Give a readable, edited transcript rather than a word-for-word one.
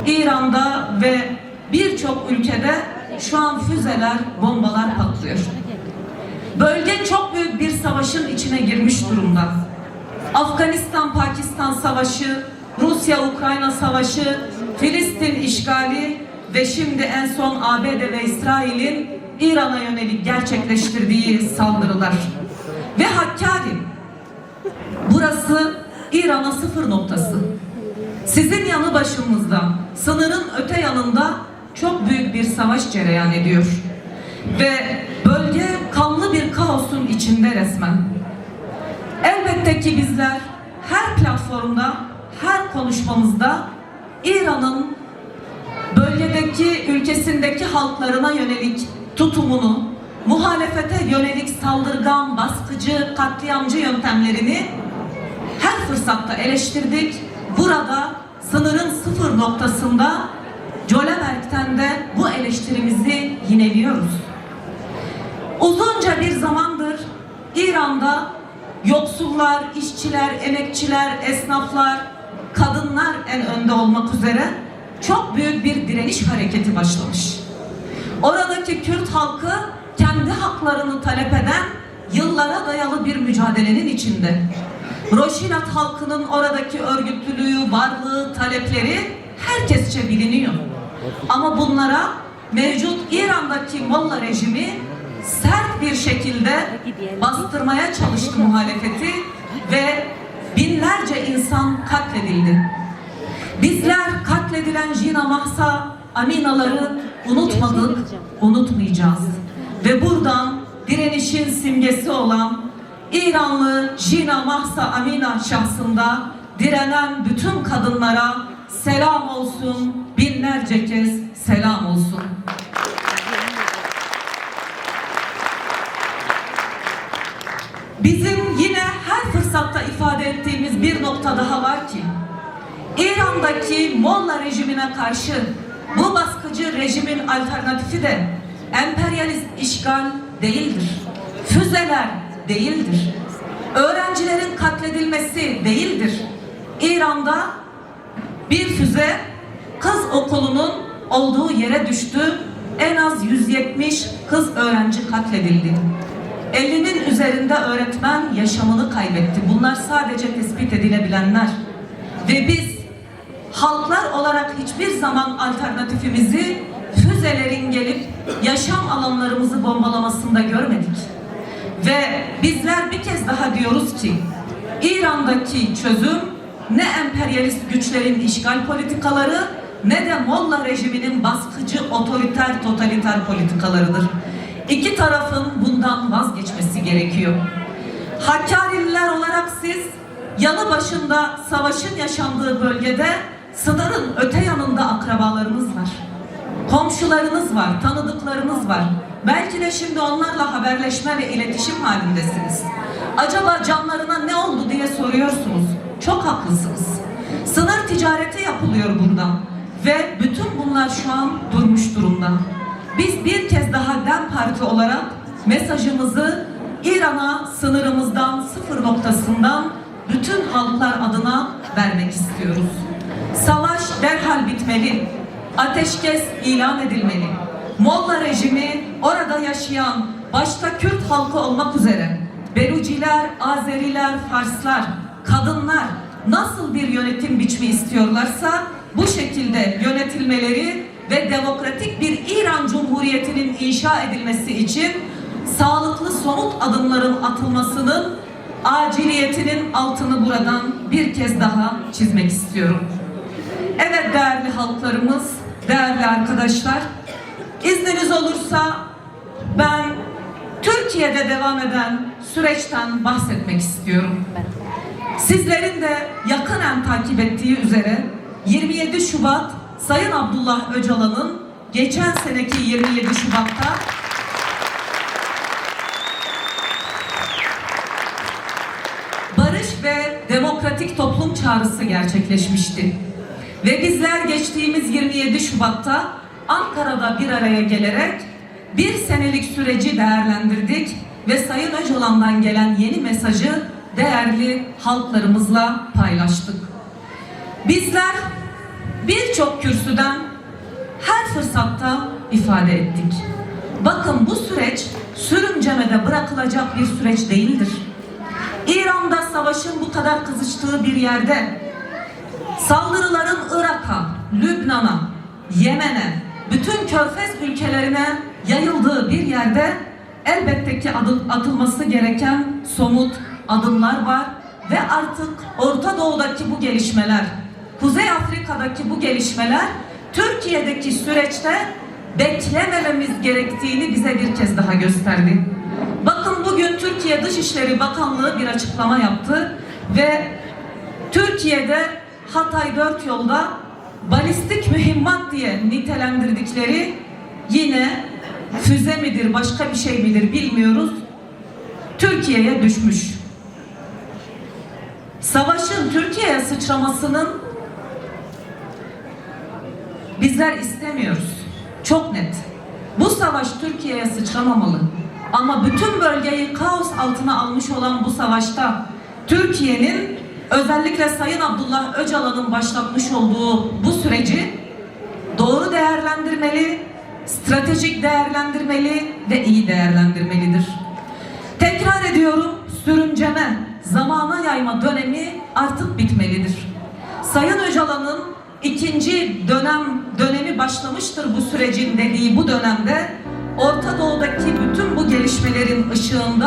İran'da ve birçok ülkede şu an füzeler, bombalar patlıyor. Bölge çok büyük bir savaşın içine girmiş durumda. Afganistan-Pakistan savaşı, Rusya-Ukrayna savaşı, Filistin işgali ve şimdi en son ABD ve İsrail'in İran'a yönelik gerçekleştirdiği saldırılar. Ve Hakkari, burası İran'a sıfır noktası. Sizin yanı başımızda, sınırın öte yanında çok büyük bir savaş cereyan ediyor. Ve bölge kanlı bir kaosun içinde resmen. Elbette ki bizler her platformda, her konuşmamızda İran'ın bölgedeki, ülkesindeki halklarına yönelik tutumunu, muhalefete yönelik saldırgan, baskıcı, katliamcı yöntemlerini her fırsatta eleştirdik. Burada sınırın sıfır noktasında Cöleberg'ten de bu eleştirimizi yineliyoruz. Uzunca bir zamandır İran'da yoksullar, işçiler, emekçiler, esnaflar, kadınlar en önde olmak üzere çok büyük bir direniş hareketi başlamış. Oradaki Kürt halkı kendi haklarını talep eden yıllara dayalı bir mücadelenin içinde. Roşilat halkının oradaki örgütlülüğü, varlığı, talepleri herkesçe biliniyor. Ama bunlara mevcut İran'daki Molla rejimi sert bir şekilde bastırmaya çalıştı muhalefeti ve binlerce insan katledildi. Bizler katledilen Jina Mahsa Aminaları unutmadık, unutmayacağız. Ve buradan direnişin simgesi olan İranlı Jina Mahsa Amina şahsında direnen bütün kadınlara selam olsun, binlerce kez selam olsun. Bizim yine her fırsatta ifade ettiğimiz bir nokta daha var ki, İran'daki Molla rejimine karşı bu baskıcı rejimin alternatifi de emperyalist işgal değildir. Füzeler değildir. Öğrencilerin katledilmesi değildir. İran'da bir füze kız okulunun olduğu yere düştü. En az 170 kız öğrenci katledildi. 50'nin üzerinde öğretmen yaşamını kaybetti. Bunlar sadece tespit edilebilenler. Ve biz halklar olarak hiçbir zaman alternatifimizi füzelerin gelip yaşam alanlarımızı bombalamasında görmedik. Ve bizler bir kez daha diyoruz ki İran'daki çözüm ne emperyalist güçlerin işgal politikaları ne de Molla rejiminin baskıcı, otoriter, totaliter politikalarıdır. İki tarafın bundan vazgeçmesi gerekiyor. Hakkari'liler olarak siz yanı başında savaşın yaşandığı bölgede sınırın öte yanında akrabalarınız var. Komşularınız var, tanıdıklarınız var. Belki de şimdi onlarla haberleşme ve iletişim halindesiniz. Acaba canlarına ne oldu diye soruyorsunuz. Çok haklısınız. Sınır ticareti yapılıyor buradan. Ve bütün bunlar şu an durmuş durumda. Biz bir kez daha DEM Parti olarak mesajımızı İran'a sınırımızdan, sıfır noktasından bütün halklar adına vermek istiyoruz. Savaş derhal bitmeli. Ateşkes ilan edilmeli. Molla rejimi orada yaşayan başta Kürt halkı olmak üzere Beluciler, Azeriler, Farslar, kadınlar nasıl bir yönetim biçimi istiyorlarsa bu şekilde yönetilmeleri ve demokratik bir İran Cumhuriyeti'nin inşa edilmesi için sağlıklı somut adımların atılmasının aciliyetinin altını buradan bir kez daha çizmek istiyorum. Evet değerli halklarımız, değerli arkadaşlar, izniniz olursa ben Türkiye'de devam eden süreçten bahsetmek istiyorum. Sizlerin de yakından takip ettiği üzere 27 Şubat Sayın Abdullah Öcalan'ın geçen seneki 27 Şubat'ta barış ve demokratik toplum çağrısı gerçekleşmişti. Ve bizler geçtiğimiz 27 Şubat'ta Ankara'da bir araya gelerek bir senelik süreci değerlendirdik ve Sayın Öcalan'dan gelen yeni mesajı değerli halklarımızla paylaştık. Bizler birçok kürsüden her fırsatta ifade ettik. Bakın, bu süreç sürüncemede bırakılacak bir süreç değildir. İran'da savaşın bu kadar kızıştığı bir yerde, saldırıların Irak'a, Lübnan'a, Yemen'e, bütün Körfez ülkelerine yayıldığı bir yerde elbette ki atılması gereken somut adımlar var ve artık Orta Doğu'daki bu gelişmeler, Kuzey Afrika'daki bu gelişmeler Türkiye'deki süreçte beklemememiz gerektiğini bize bir kez daha gösterdi. Bakın, bugün Türkiye Dışişleri Bakanlığı bir açıklama yaptı ve Türkiye'de Hatay 4 yolda balistik mühimmat diye nitelendirdikleri, yine füze midir başka bir şey midir bilmiyoruz, Türkiye'ye düşmüş. Savaşın Türkiye'ye sıçramasının bizler istemiyoruz. Çok net. Bu savaş Türkiye'ye sıçramamalı. Ama bütün bölgeyi kaos altına almış olan bu savaşta Türkiye'nin, özellikle Sayın Abdullah Öcalan'ın başlatmış olduğu bu süreci doğru değerlendirmeli, stratejik değerlendirmeli ve iyi değerlendirmelidir. Tekrar ediyorum, sürünceme, zamana yayma dönemi artık bitmelidir. Sayın Öcalan'ın ikinci dönemi başlamıştır bu sürecin dediği bu dönemde Orta Doğu'daki bütün bu gelişmelerin ışığında